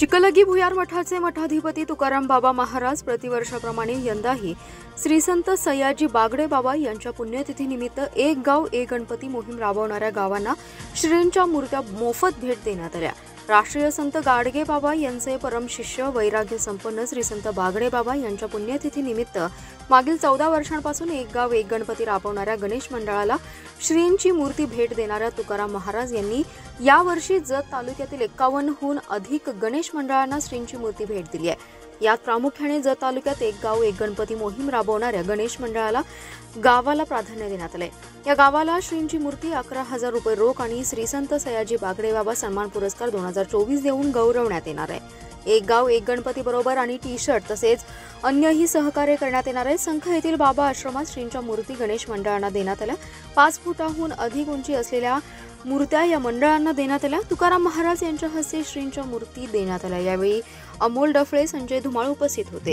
चिखलगी भुयार मठाचे मठाधिपती तुकाराम बाबा महाराज प्रतिवर्षाप्रमाणे यंदाही श्री संत सयाजी बागडे बाबा यांच्या पुण्यतिथीनिमित्त एक गाव एक गणपती मोहीम राबवणाऱ्या गावांना श्रींच्या मूर्त्या मोफत भेट देण्यात आल्या। राष्ट्रीय संत गाडगे बाबा यांचे परम शिष्य वैराग्य संपन्न श्री संत बागडे बाबा यांच्या पुण्यतिथीनिमित्त मागील 14 वर्षांपासून एक गाव एक गणपती राबवणाऱ्या गणेश मंडळाला श्रींची मूर्ती भेट देणाऱ्या तुकाराम महाराज यांनी यावर्षी जत तालुक्यातील 51हून अधिक गणेश मंडळांना श्रींची मूर्ती भेट दिली आहे। यात प्रामुख्याने जत तालुक्यात एक गाव एक गणपती मोहीम राबवणाऱ्या गणेश मंडळाला गावाला प्राधान्य देण्यात आले। या गावाला श्रींची मूर्ती 11,000 रुपये रोख आणि श्री संत सयाजी बागडे बाबा सन्मान पुरस्कार 2024 देऊन गौरवण्यात येणार आहे। एक गाव एक गणपती बरोबर आणि टी-शर्ट तसेच अन्यही सहकार्य करण्यात येणार आहे। संख येथील बाबा आश्रमात श्रींच्या मूर्ती गणेश मंडळांना देण्यात आल्या। 5 फुटाहून अधिक उंची असलेल्या मूर्त्या या मंडळांना देण्यात आल्या। तुकाराम महाराज यांच्या हस्ते श्रींच्या मूर्ती देण्यात आल्या। यावेळी अमोल डफळे, संजय धुमाळ उपस्थित होते।